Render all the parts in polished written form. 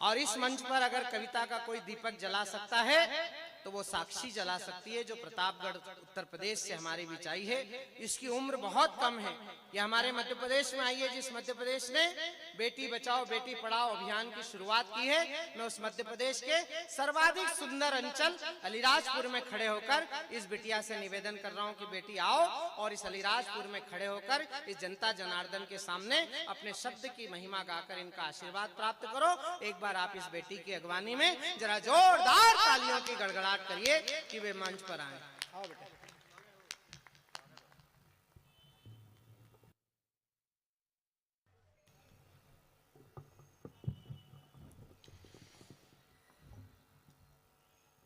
और इस मंच पर अगर कविता का कोई दीपक जला सकता है तो वो साक्षी जला सकती है, जो प्रतापगढ़ उत्तर प्रदेश से हमारे बीच आई है। इसकी उम्र बहुत कम है। ये हमारे मध्य प्रदेश में आई है, जिस मध्य प्रदेश ने बेटी बचाओ बेटी पढ़ाओ अभियान की शुरुआत की है। मैं उस मध्य प्रदेश के सर्वाधिक सुंदर अंचल अलीराजपुर में खड़े होकर इस बिटिया से निवेदन कर रहा हूं कि बेटी आओ और इस अलीराजपुर में खड़े होकर इस जनता जनार्दन के सामने अपने शब्द की महिमा गाकर इनका आशीर्वाद प्राप्त करो। एक बार आप इस बेटी की अगवानी में जरा जोरदार तालियों की गड़गड़ाहट करिए कि वे मंच पर आए। आओ बेटा।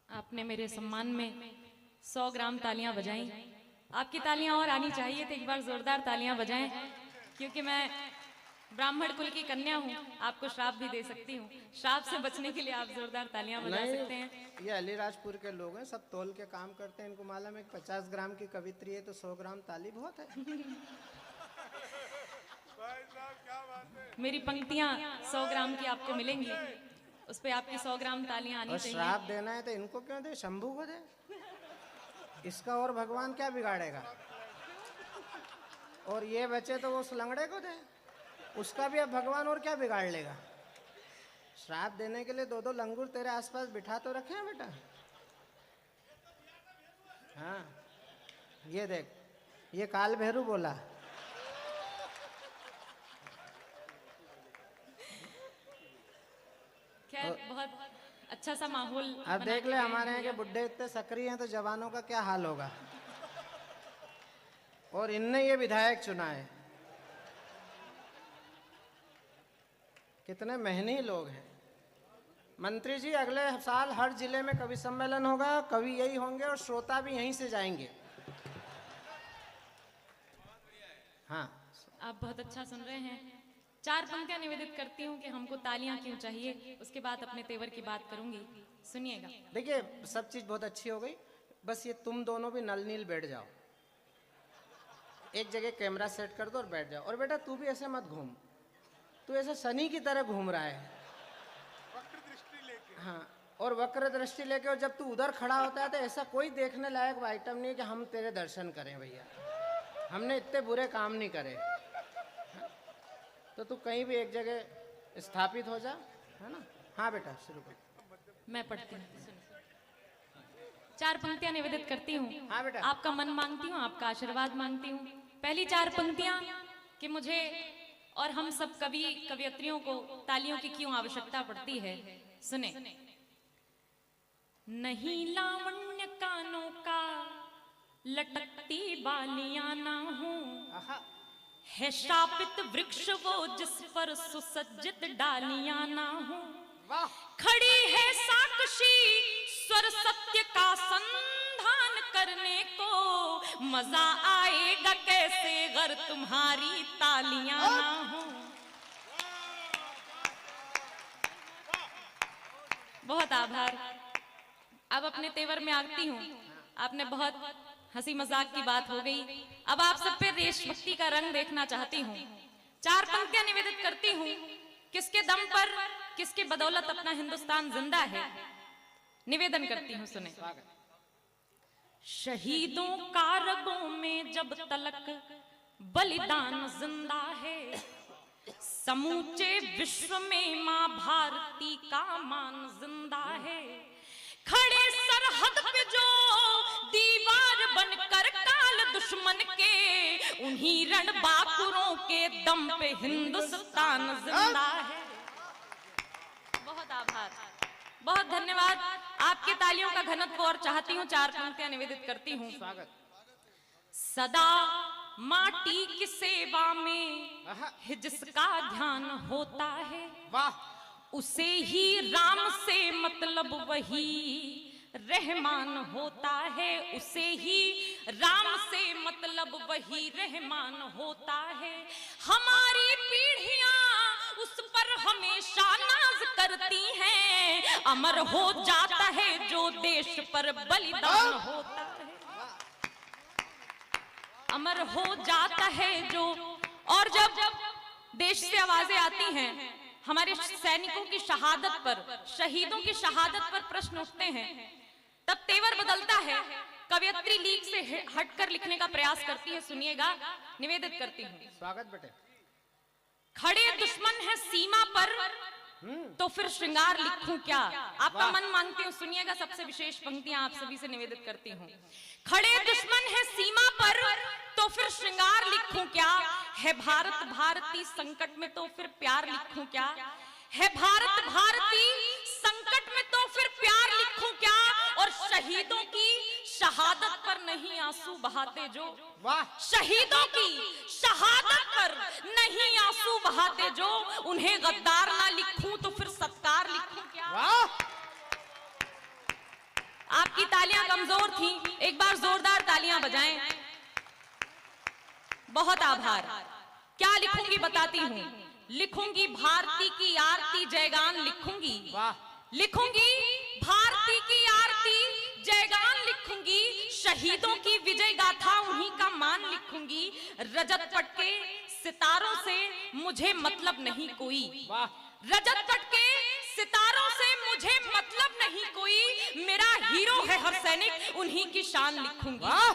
आपने मेरे सम्मान में 100 ग्राम तालियां बजाई। आपकी तालियां और आनी चाहिए, तो एक बार जोरदार तालियां बजाएं, क्योंकि मैं ब्राह्मण कुल की कन्या हूँ। आपको श्राप भी दे सकती हूँ। श्राप से बचने के लिए आप जोरदार तालियां बजा सकते हैं। ये अलीराजपुर के लोग हैं, सब तोल के काम करते हैं। इनको मालूम है 50 ग्राम की कवित्री है तो 100 ग्राम ताली बहुत है। मेरी पंक्तियां 100 ग्राम की आपको मिलेंगी, उस पे आपकी 100 ग्राम तालियां आनी चाहिए। श्राप देना है तो इनको क्यों दे, शंभू को दे। इसका और भगवान क्या बिगाड़ेगा। और ये बचे तो वो सुलंगड़े को दे, उसका भी अब भगवान और क्या बिगाड़ लेगा। श्राप देने के लिए 2-2 लंगूर तेरे आसपास बिठा तो रखे हैं बेटा। हाँ ये देख, ये काल भैरू बोला। खैर बहुत अच्छा सा माहौल। अब देख ले, हमारे यहाँ के बुढ़े इतने सक्रिय हैं तो जवानों का क्या हाल होगा। और इनने ये विधायक चुना है। कितने मेहनती लोग हैं। मंत्री जी, अगले साल हर जिले में कवि सम्मेलन होगा, कवि यही होंगे और श्रोता भी यहीं से जाएंगे। हाँ आप बहुत अच्छा सुन रहे हैं। 4 पंक्तियां निवेदित करती हूँ कि हमको तालियां क्यों चाहिए, उसके बाद अपने तेवर की बात करूंगी, सुनिएगा। देखिए, सब चीज बहुत अच्छी हो गई, बस ये तुम दोनों भी नल नील बैठ जाओ। एक जगह कैमरा सेट कर दो और बैठ जाओ। और बेटा तू भी ऐसे मत घूम, तू ऐसे शनि की तरह घूम रहा है। वक्र दृष्टि लेके। हाँ, और वक्र दृष्टि लेके। और जब तू उधर खड़ा होता है तो ऐसा कोई देखने लायक आइटम नहीं है कि हम तेरे दर्शन करें। भैया हमने इतने बुरे काम नहीं करे। तो तू कहीं भी एक जगह स्थापित हो जा, है ना। हाँ बेटा शुरू कर। मैं पढ़ती हूँ, 4 पंक्तियां निवेदित करती हूँ। हाँ बेटा। आपका मन मांगती हूँ, आपका आशीर्वाद मांगती हूँ। पहली 4 पंक्तियां कि मुझे और हम सब कवि कवियत्रियों को तालियों की क्यों आवश्यकता पड़ती है, सुने। नहीं लावण्य कानों का लटकती बालियां ना हूं, है शापित वृक्ष वो जिस पर सुसज्जित डालियां ना हूं। खड़ी है साक्षी स्वर सत्य का संधान करने को, मजा आएगा कैसे अगर तुम्हारी तालियां ना हो। बहुत आभार। अब अपने तेवर में आती हूँ। आपने बहुत हंसी मजाक की बात हो गई, अब आप सब पे देशभक्ति का रंग देखना चाहती हूँ। 4 पंक्तियां निवेदित करती हूँ, किसके दम पर किसके बदौलत अपना हिंदुस्तान जिंदा है, निवेदन करती हूँ, सुने। शहीदों का रगों में जब तलक बलिदान जिंदा है, समूचे विश्व में मां भारती का मान जिंदा है। खड़े सरहद पे जो दीवार बनकर काल दुश्मन के, उन्हीं रणबांकुरों के दम पे हिंदुस्तान जिंदा है। बहुत आभार, बहुत धन्यवाद। आपके तालियों का घनत्व और चाहती हूँ। 4 पंक्तियां निवेदित करती हूँ। स्वागत। सदा माटी की सेवा में है जिसका ध्यान होता है, वाह, उसे ही राम से मतलब वही रहमान होता है। उसे ही राम से मतलब वही रहमान होता है। हमारी पीढ़ियां उस पर हमेशा नाज करती हैं, अमर हो जाता है जो देश पर बलिदान होता है, अमर हो जाता है जो। और जब देश से आवाजें आती हैं, हमारे सैनिकों की शहादत पर, शहीदों की शहादत पर प्रश्न उठते हैं, तब तेवर बदलता है। कवयित्री लीक से हटकर लिखने का प्रयास करती है। सुनिएगा, निवेदित करती हूँ। स्वागत बेटे। खड़े दुश्मन है सीमा पर, तो फिर श्रृंगार लिखूं क्या। आपका मन मांगती हूँ, सुनिएगा, सबसे विशेष पंक्तियां आप सभी से निवेदित करती हूँ। खड़े दुश्मन है सीमा पर, तो फिर श्रृंगार लिखूं क्या। है भारत भारती संकट में, तो फिर प्यार लिखूं क्या। है भारत भारती संकट में, तो फिर प्यार लिखूं क्या। और शहीदों की शहादत पर नहीं आंसू बहाते जो, वाह, शहीदों की शहादत पर नहीं आंसू बहाते जो, उन्हें गद्दार ना लिखूं तो फिर सत्कार लिखूं क्या। वाह, आपकी तालियां कमजोर थी, एक बार जोरदार तालियां बजाएं। बहुत आभार। क्या लिखूंगी बताती हूँ। लिखूंगी भारती की आरती जयगान लिखूंगी। वाह, लिखूंगी भारती की आरती जयगान लिखूंगी। शहीदों की विजय गाथा उन्हीं का मान लिखूंगी। रजत पट के सितारों से मुझे मतलब नहीं कोई। वाह, रजत पट के सितारों से मुझे मतलब नहीं कोई। मेरा हीरो है हर सैनिक, उन्हीं की शान लिखूंगी। वाह,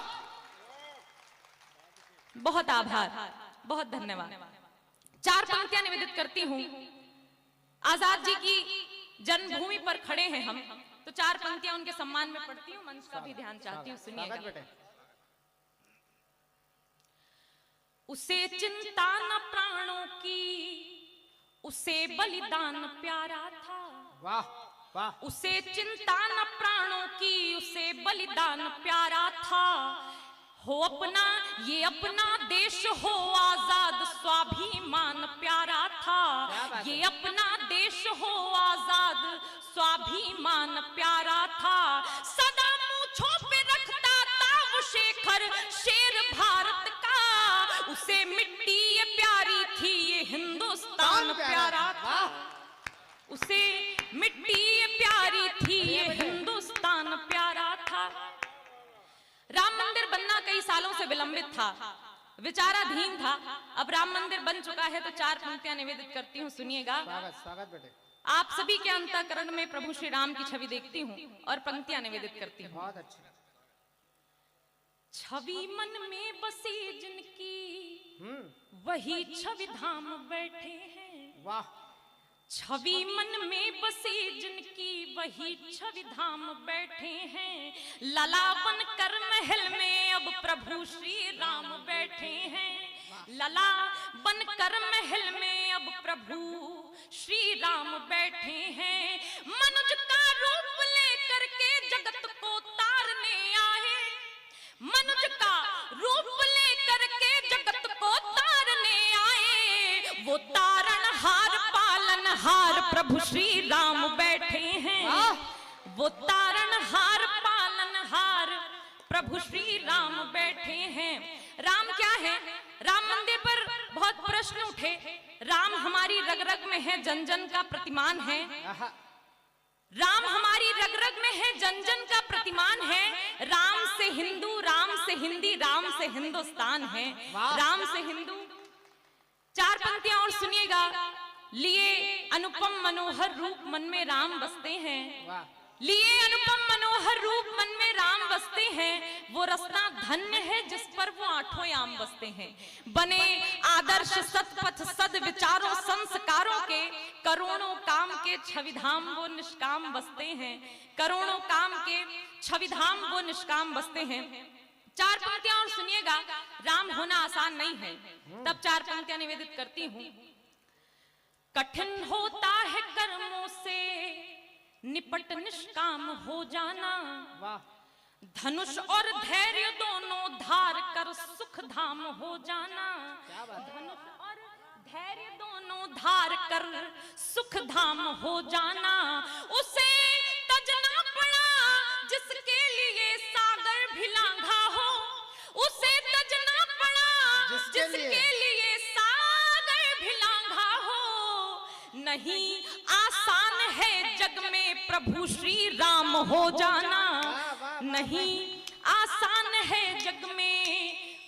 बहुत आभार, बहुत धन्यवाद। 4 पंक्तियां निवेदित करती हूँ। आजाद जी की जन्मभूमि पर खड़े हैं हम, तो 4 पंक्तियां उनके सम्मान में पढ़ती हूँ। मंच का भी ध्यान चाहती हूँ, सुनिएगा। स्वागत बेटे। उसे चिंता न प्राणों की, उसे बलिदान प्यारा था। वाह, वाह, उसे चिंता न प्राणों की, उसे बलिदान प्यारा था। हो अपना ये अपना देश हो आजाद, स्वाभिमान प्यारा था। ये अपना देश हो आजाद, स्वाभिमान प्यारा था। सदा मूंछों पे रखता था वो शेखर शेर भारत का। उसे मिट्टी ये प्यारी थी, ये हिंदुस्तान प्यारा था। उसे मिट्टी ये प्यारी थी, ये हिंदुस्तान प्यारा था। राम मंदिर बनना कई सालों से विलंबित था, विचाराधीन था। अब राम मंदिर बन चुका है, तो 4 पंक्तियां निवेदित करती हूँ, सुनिएगा। स्वागत, स्वागत बेटे। आप सभी के अंतःकरण में प्रभु श्री राम की छवि देखती हूँ और पंक्तियां निवेदित करती हूँ। बहुत अच्छी। छवि मन में बसी जिनकी, वही छवि धाम बैठे हैं। वाह, छवि मन में बसी जिनकी, वही छवि धाम बैठे हैं। लला बन कर महल में अब प्रभु श्री राम बैठे हैं। लला बन कर महल में अब प्रभु श्री राम बैठे हैं। मनुज का रूप लेकर के जगत को तारने आए। मनुज का रूप लेकर के जगत को तारने आए। वो तारणहार पालनहार प्रभु श्री राम बैठे हैं। वो तारणहार पालनहार प्रभु श्री राम बैठे हैं। राम क्या है? राम मंदिर पर बहुत प्रश्न उठे। राम हमारी रग रग में है, जन जन का प्रतिमान है। राम हमारी रग रग में है, जन जन का प्रतिमान है। राम से हिंदू, राम से हिंदी, राम से हिंदुस्तान है। राम से हिंदू। 4 पंक्तियां और सुनिएगा। लिए अनुपम मनोहर रूप मन में राम बसते हैं। लिए अनुपम मनोहर रूप मन में राम बसते हैं। वो रसना धन्य है जिस पर वो 8 याम बसते हैं। बने आदर्श सतपथ सद विचारों संस्कारों के, करोड़ों काम के छविधाम वो निष्काम बसते हैं। करोड़ों काम के छविधाम वो निष्काम बसते हैं। 4 पंक्तियां और सुनिएगा। राम होना आसान नहीं है, तब 4 पंक्तियां निवेदित करती हूँ। कठिन होता है कर्मों से निपट निष्काम हो जाना। धनुष और धैर्य दोनों धार कर सुख धाम हो जाना। धनुष और धैर्य दोनों धार कर सुख धाम हो जाना। उसे तजना पड़ा जिसके लिए सागर भी लांघा हो। उसे तजना पड़ा जिसके लिए सागर भी लांघा हो। नहीं आसान है जग में प्रभु श्री राम हो जाना। नहीं आसान है जग में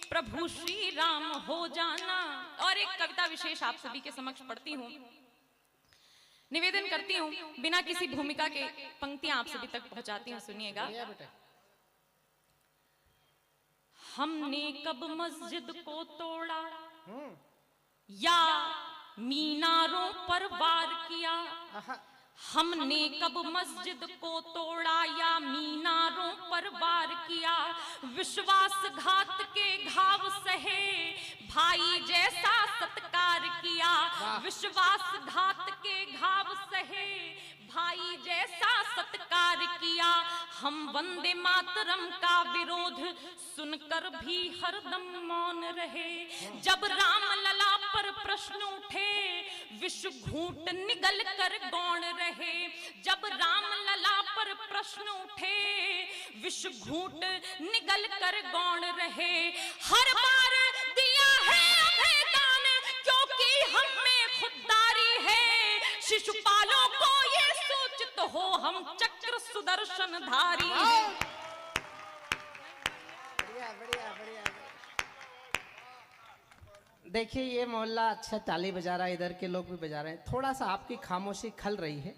प्रभु श्री राम हो जाना। और एक कविता विशेष आप सभी के समक्ष पढ़ती हूँ। निवेदन करती हूँ, बिना किसी भूमिका के पंक्तियां आप सभी तक पहुंचाती हूँ, सुनिएगा। हमने कब मस्जिद को तोड़ा या मीनारों पर वार किया, हमने कब मस्जिद को तोड़ा या मीनारों पर वार किया, विश्वासघात के घाव सहे भाई जैसा सत्कार किया, विश्वासघात के घाव सहे भाई जैसा सत्कार किया, हम वंदे मातरम का विरोध सुनकर भी हरदम मौन रहे, जब राम लला पर प्रश्न उठे विश्व घूंट निगल कर गौण रहे, जब राम लला पर प्रश्न उठे विश्व घूंट निगल कर गौण रहे, हर बार दिया है अभेदान क्योंकि हम में खुददारी है, शिशुपालों को ये सूचित हो हम चक्र सुदर्शन धारी हैं। बढ़िया बढ़िया बढ़िया। देखिए ये मोहल्ला अच्छा ताली बजा रहा है, इधर के लोग भी बजा रहे हैं, थोड़ा सा आपकी खामोशी खल रही है।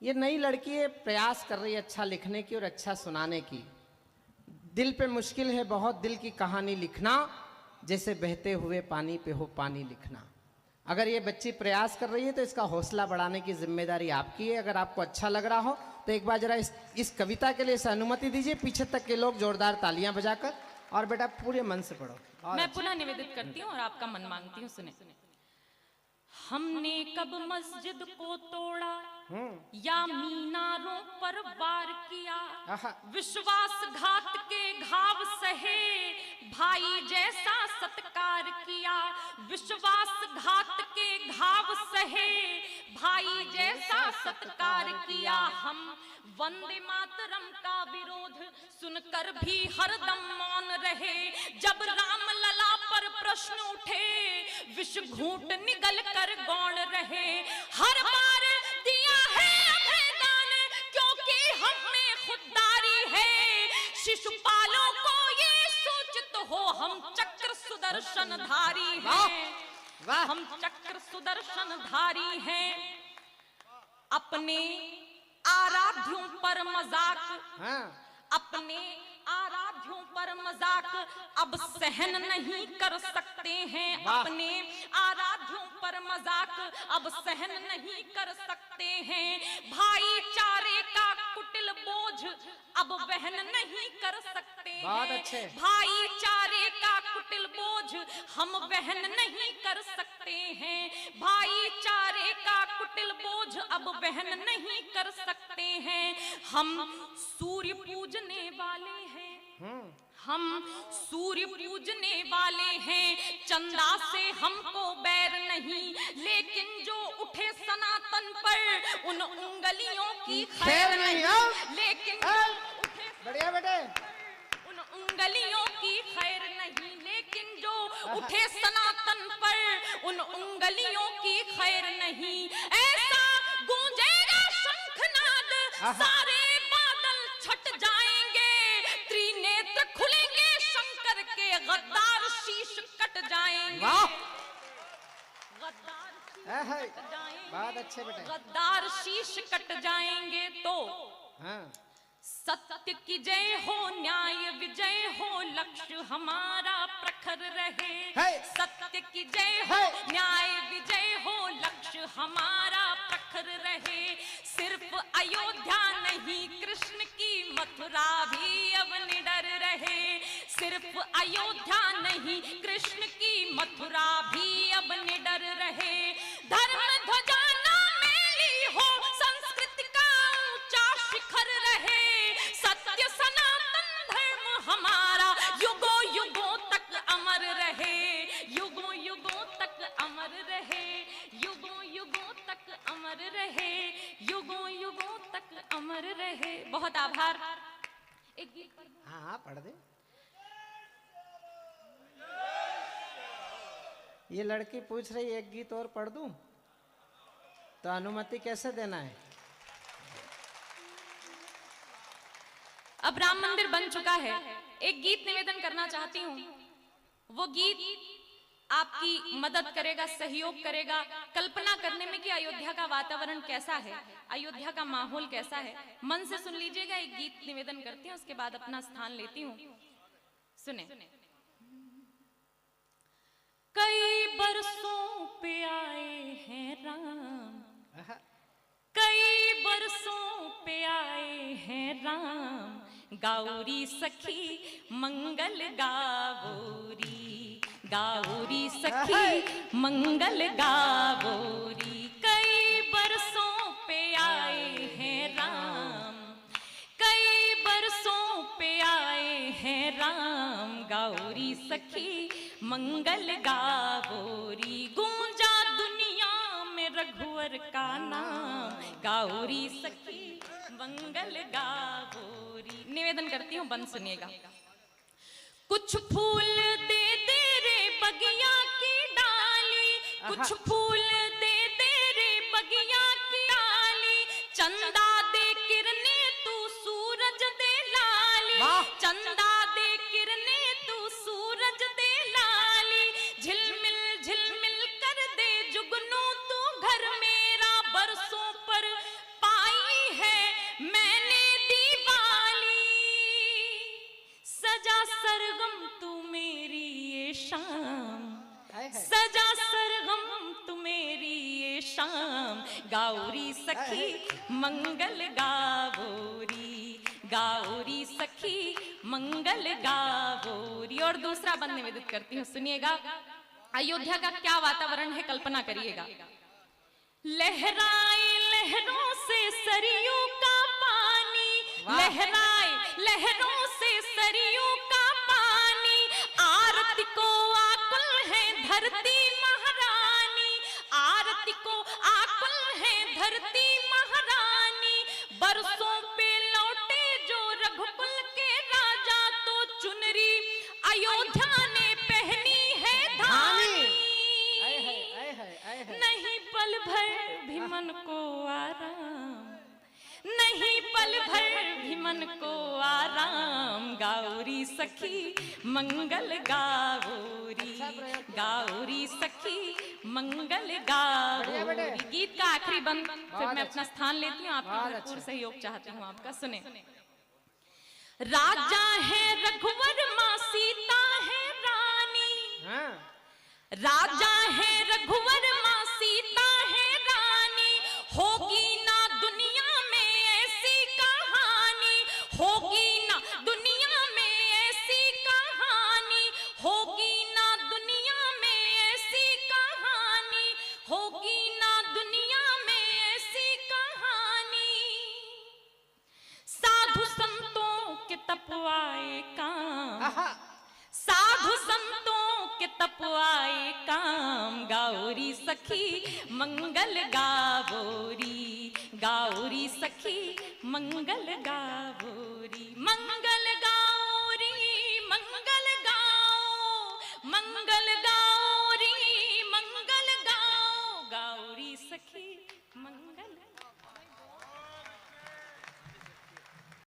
ये नई लड़की है, प्रयास कर रही है अच्छा लिखने की और अच्छा सुनाने की। दिल पे मुश्किल है बहुत दिल की कहानी लिखना, जैसे बहते हुए पानी पे हो पानी लिखना। अगर ये बच्ची प्रयास कर रही है तो इसका हौसला बढ़ाने की जिम्मेदारी आपकी है। अगर आपको अच्छा लग रहा हो तो एक बार जरा इस कविता के लिए इसे अनुमति दीजिए, पीछे तक के लोग जोरदार तालियां बजाकर, और बेटा पूरे मन से पढ़ो। मैं पुनः निवेदित करती हूँ और आपका मन मांगती हूँ, सुने। हमने कब मस्जिद को तोड़ा या मीनारों पर वार किया, विश्वासघात के घाव सहे भाई जैसा सत्कार किया, विश्वासघात के घाव सहे भाई जैसा सत्कार किया, हम वंदे मातरम का विरोध सुनकर भी हरदम मौन रहे, जब राम लला पर प्रश्न उठे विश्व घूंट निगल कर गौण रहे, हर बार दिया है अभेदान क्योंकि हम में खुददारी है, शिशुपालों को ये सूचित हो हम चक्र सुदर्शन धारी हैं, हम चक्र सुदर्शन धारी हैं, अपने आराध्यों पर मजाक, अपने आराध्यों पर मजाक अब सहन नहीं कर सकते हैं, अपने आराध्यों पर मजाक अब सहन नहीं कर सकते हैं, भाईचारे का कुटिल बोझ अब वहन नहीं कर सकते हैं, भाईचारे का कुटिल बोझ हम वहन नहीं कर सकते हैं, भाईचारे का कुटिल बोझ अब वहन नहीं कर सकते हैं, हम सूर्य पूजने वाले हैं, हम सूर्य पूजने वाले हैं, चंदा से हमको बैर नहीं, लेकिन जो उठे सनातन पर उन उंगलियों की खैर नहीं, लेकिन जो उठे बढ़िया बेटे उन उंगलियों की खैर नहीं, लेकिन जो उठे सनातन पर उन उंगलियों की खैर नहीं, ऐसा गूंजेगा शंखनाद सारे बादल छट जाएंगे, त्रिनेत्र खुलेंगे शंकर के, गद्दार शीश कट जाएंगे, गद्दार शीश कट जाएंगे, बहुत अच्छे बेटे, गद्दार शीश कट जाएंगे तो सत्य की जय हो, न्याय विजय हो, लक्ष्य हमारा प्रखर रहे, सत्य की जय हो, न्याय विजय हो, लक्ष्य हमारा प्रखर रहे, सिर्फ अयोध्या नहीं कृष्ण की मथुरा भी अब निडर रहे, सिर्फ अयोध्या नहीं कृष्ण की मथुरा भी अब निडर रहे, धर्म ध्वजा ना मेली हो, संस्कृति का ऊंचा शिखर रहे, सत्य सनातन धर्म हमारा युगों युगों तक अमर रहे, युगों युगों तक अमर रहे, युगों युगों तक अमर रहे, युगों युगों तक अमर रहे। बहुत आभार। एक गीत हाँ पढ़ दे। ये लड़की पूछ रही एक गीत और पढ़ दूं, तो अनुमति कैसे देना है? अब राम मंदिर बन चुका है, एक गीत निवेदन करना चाहती हूँ। वो गीत आपकी मदद करेगा, सहयोग करेगा कल्पना करने में कि अयोध्या का वातावरण कैसा है, अयोध्या का माहौल कैसा है। मन से सुन लीजिएगा, एक गीत निवेदन करती हूँ, उसके बाद अपना स्थान लेती हूँ। सुने। कई बरसों पे आए हैं राम, कई बरसों पे आए हैं राम, गाउरी सखी मंगल गावोरी, गाउरी सखी मंगल गावोरी। कई बरसों पे आए हैं राम, कई बरसों पे आए हैं राम, गाउरी सखी मंगल गावोरी। गूंजा दुनिया में रघुवर का नाम, गाउरी सखी मंगल गावोरी। निवेदन करती हूँ, बंद सुनिएगा। कुछ फूल दे दे रे बगिया की डाली, कुछ फूल दे दे रे बगिया की डाली, चंदा दे किरने तू सूरज दे लाली, चंदा दे किरने तू सूरज दे लाली, झिलमिल झिलमिल कर दे जुगनू तू घर मेरा, बरसों पर पाई है मैंने दिवाली, सजा सरगम तू मेरी ये शाम, सजा सरगम तू मेरी ये शाम, गाउरी सखी मंगल गावोरी, गाउरी सखी मंगल गावोरी। और दूसरा बंद निवेदित करती हूँ, सुनिएगा। अयोध्या का क्या वातावरण है, कल्पना करिएगा। लहराए लहरों से सरयू का पानी, लहराए लहरों से सरयू का पानी, आरती को आकुल है धरती महारानी, आरती को आकुल है धरती महारानी, बरसों पे लौटे जो रघुकुल के राजा, तो चुनरी अयोध्या ने पहनी है धानी, नहीं पल भर भी मन को आराम, नहीं पल भर भी मन को आराम, गाउरी सखी मंगल गावोरी, गाउरी सखी मंगल गावोरी। गीत का आखिरी बंद, फिर मैं अपना स्थान लेती हूँ, आपका भरपूर सहयोग चाहती हूँ आपका। सुने। राजा है रघुवर माँ सीता है रानी, राजा है रघुवर माँ सीता है रानी, होगी ना दुनिया में ऐसी कहानी, होगी ना दुनिया में ऐसी कहानी, होगी ना दुनिया में ऐसी कहानी, होगी ना दुनिया में ऐसी कहानी, साधु संतों के तपवाए काम, साधु संतों के तपवाए काम, गाउरी सखी मंगल गावोरी, गाउरी सखी मंगल गावोरी। मंगल गाओरी, मंगल गाओ, मंगल गाओ